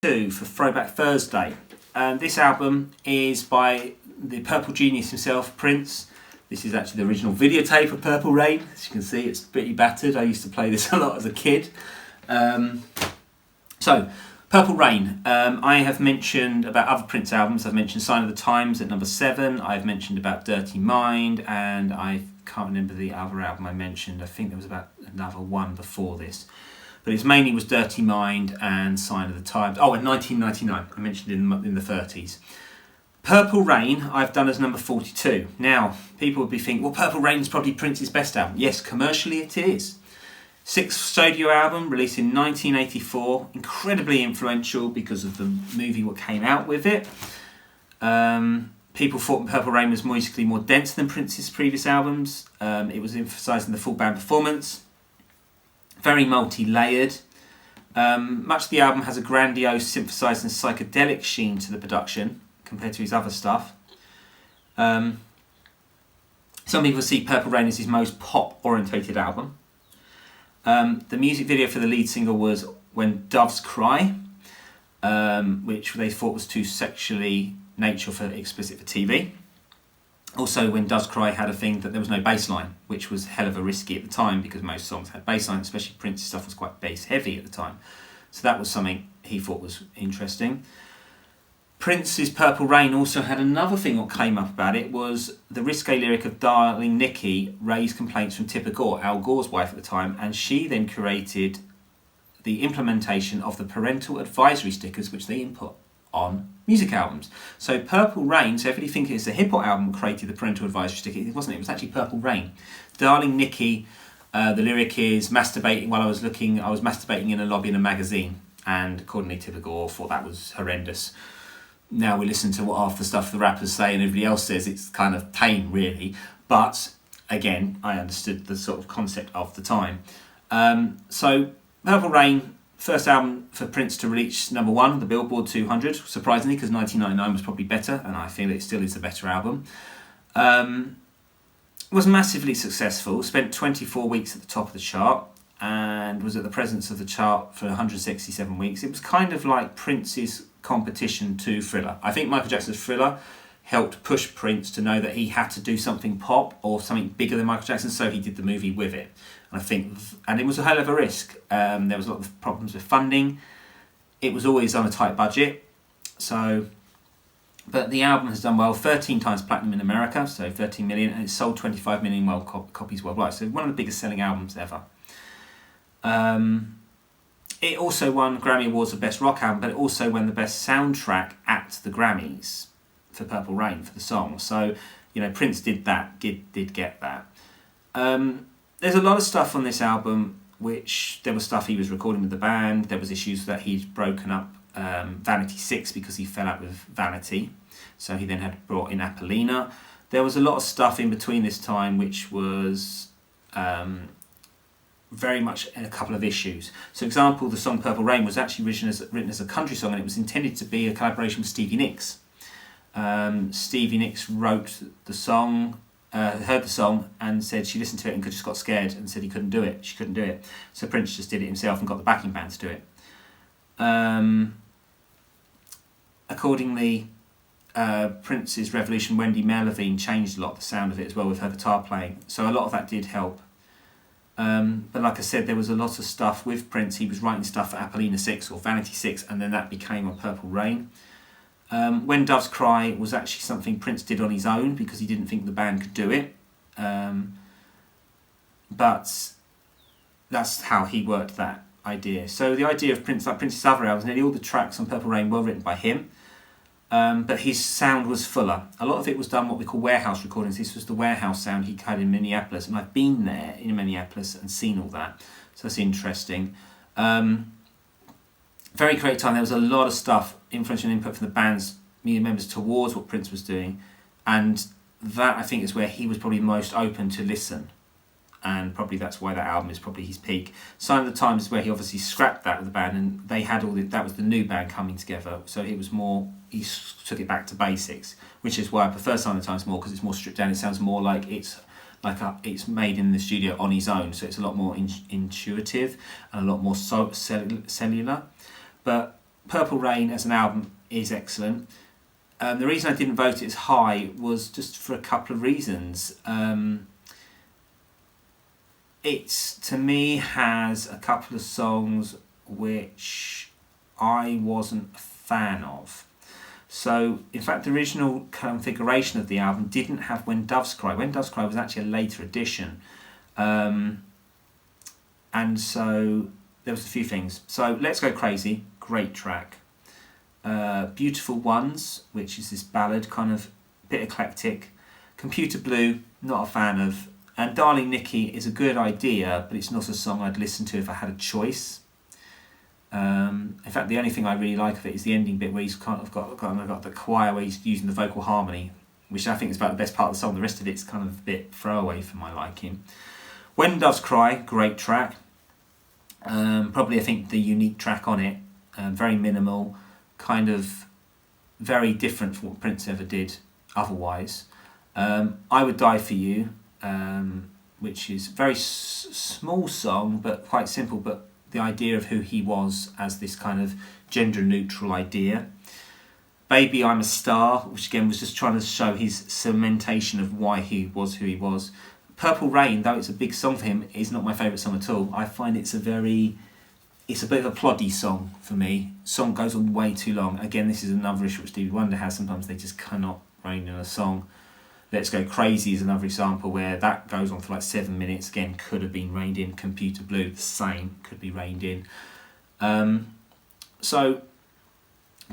For Throwback Thursday. This album is by the purple genius himself, Prince. This is actually the original videotape of Purplerain. As you can see, it's pretty battered. I used to play this a lot as a kid. So, Purplerain. I have mentioned about other Prince albums. I've mentioned Sign of the Times at number 7. I've mentioned about Dirty Mind, and I can't remember the other album I mentioned. I think there was about another one before this. But it mainly was Dirty Mind and Sign of the Times. Oh, and 1999, I mentioned in the 30s. Purplerain, I've done as number 42. Now, people would be thinking, well, Purplerain is probably Prince's best album. Yes, commercially it is. 6th studio album, released in 1984. Incredibly influential because of the movie what came out with it. People thought Purplerain was musically more dense than Prince's previous albums. It was emphasising the full band performance. Very multi-layered. Much of the album has a grandiose, synthesised and psychedelic sheen to the production compared to his other stuff. Some people see Purplerain as his most pop-orientated album. The music video for the lead single was When Doves Cry, which they thought was too sexually explicit for TV. Also, When Doves Cry had a thing that there was no bass line, which was hell of a risky at the time because most songs had bass line, especially Prince's stuff was quite bass heavy at the time. So that was something he thought was interesting. Prince's Purplerain also had another thing that came up about it, was the risque lyric of Darling Nikki raised complaints from Tipper Gore, Al Gore's wife at the time, and she then curated the implementation of the parental advisory stickers which they input on music albums. So Purplerain, so if you think it's a hip hop album created the parental advisory sticker, it wasn't, it was actually Purplerain. Darling Nikki, the lyric is masturbating while I was masturbating in a lobby in a magazine, and accordingly Tipper Gore thought that was horrendous. Now we listen to what half the stuff the rappers say and everybody else says, it's kind of tame really, but again I understood the sort of concept of the time. So Purplerain, first album for Prince to reach number 1, the Billboard 200, surprisingly, because 1999 was probably better, and I feel it still is a better album. Was massively successful, spent 24 weeks at the top of the chart, and was at the presence of the chart for 167 weeks. It was kind of like Prince's competition to Thriller. I think Michael Jackson's Thriller helped push Prince to know that he had to do something pop or something bigger than Michael Jackson, so he did the movie with it. And it was a hell of a risk. There was a lot of problems with funding. It was always on a tight budget. But the album has done well, 13 times platinum in America, so 13 million, and it's sold 25 million copies worldwide. So one of the biggest selling albums ever. It also won Grammy Awards for Best Rock Album, but it also won the Best Soundtrack at the Grammys for Purplerain, for the song. So, Prince did get that. There's a lot of stuff on this album which there was stuff he was recording with the band. There was issues that he'd broken up Vanity 6 because he fell out with Vanity. So he then had brought in Apollina. There was a lot of stuff in between this time which was very much a couple of issues. So, for example, the song Purplerain was actually written as a country song, and it was intended to be a collaboration with Stevie Nicks. Stevie Nicks wrote the song, heard the song, and said she listened to it and just got scared and said he couldn't do it. She couldn't do it. So Prince just did it himself and got the backing band to do it. Accordingly, Prince's Revolution, Wendy Melvin changed a lot of the sound of it as well with her guitar playing. So a lot of that did help. But like I said, there was a lot of stuff with Prince. He was writing stuff for Apollina 6 or Vanity 6, and then that became on Purplerain. When Doves Cry was actually something Prince did on his own because he didn't think the band could do it. But that's how he worked that idea. So the idea of Prince, like Prince's other albums, nearly all the tracks on Purplerain were written by him. But his sound was fuller. A lot of it was done what we call warehouse recordings. This was the warehouse sound he had in Minneapolis, and I've been there in Minneapolis and seen all that. So that's interesting. Very creative time. There was a lot of stuff, influential input from the band's members towards what Prince was doing, and that I think is where he was probably most open to listen, and probably that's why that album is probably his peak. Sign of the Times is where he obviously scrapped that with the band, and they had that was the new band coming together, so it was more, he took it back to basics, which is why I prefer Sign of the Times more, because it's more stripped down. It sounds more like it's made in the studio on his own, so it's a lot more intuitive and a lot more cellular. But Purple Rain as an album is excellent. The reason I didn't vote it as high was just for a couple of reasons. It, to me, has a couple of songs which I wasn't a fan of. So, in fact, the original configuration of the album didn't have When Doves Cry. When Doves Cry was actually a later addition. And so there was a few things. So, Let's Go Crazy, great track. Beautiful Ones, which is this ballad, kind of bit eclectic. Computer Blue, not a fan of. And Darling Nikki is a good idea, but it's not a song I'd listen to if I had a choice. In fact, the only thing I really like of it is the ending bit where he's kind of got the choir where he's using the vocal harmony, which I think is about the best part of the song. The rest of it's kind of a bit throwaway for my liking. When Doves Cry, great track. Probably I think the unique track on it, very minimal, kind of very different from what Prince ever did otherwise. I Would Die For You, which is a very small song but quite simple, but the idea of who he was as this kind of gender neutral idea. Baby I'm a Star, which again was just trying to show his cementation of why he was who he was. Purple Rain, though it's a big song for him, is not my favourite song at all. I find it's a bit of a ploddy song for me. Song goes on way too long. Again, this is another issue which Stevie Wonder has. Sometimes they just cannot rein in a song. Let's Go Crazy is another example where that goes on for like 7 minutes. Again, could have been reined in. Computer Blue, the same, could be reined in. So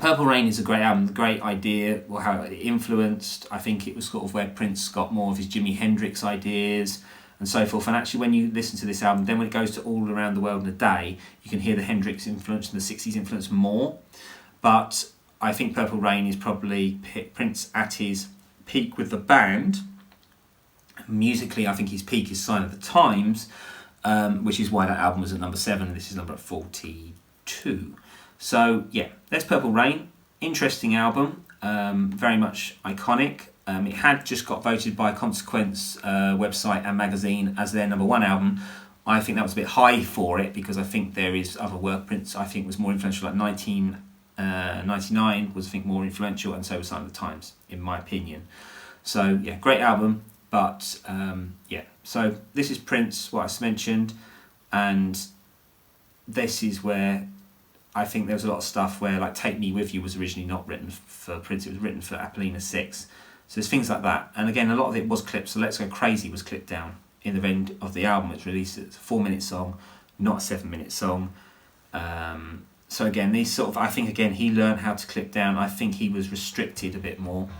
Purple Rain is a great album, great idea, or how it influenced. I think it was sort of where Prince got more of his Jimi Hendrix ideas and so forth. And actually, when you listen to this album, then when it goes to All Around the World in a Day, you can hear the Hendrix influence and the 60s influence more. But I think Purple Rain is probably Prince at his peak with the band. Musically, I think his peak is Sign of the Times, which is why that album was at number 7 and this is number 42. So yeah, that's Purple Rain. Interesting album, very much iconic. It had just got voted by Consequence website and magazine as their number 1 album. I think that was a bit high for it because I think there is other work. Prince I think was more influential, like 1999 was I think more influential, and so was Sign of the Times in my opinion. So yeah, great album, but yeah. So this is Prince, what I just mentioned, and this is where I think there was a lot of stuff where like Take Me With You was originally not written for Prince, it was written for Apollina 6. So there's things like that. And again, a lot of it was clipped. So Let's Go Crazy was clipped down in the end of the album. It's released as a 4-minute song, not a 7-minute song. So again, these sort of, I think again, he learned how to clip down. I think he was restricted a bit more.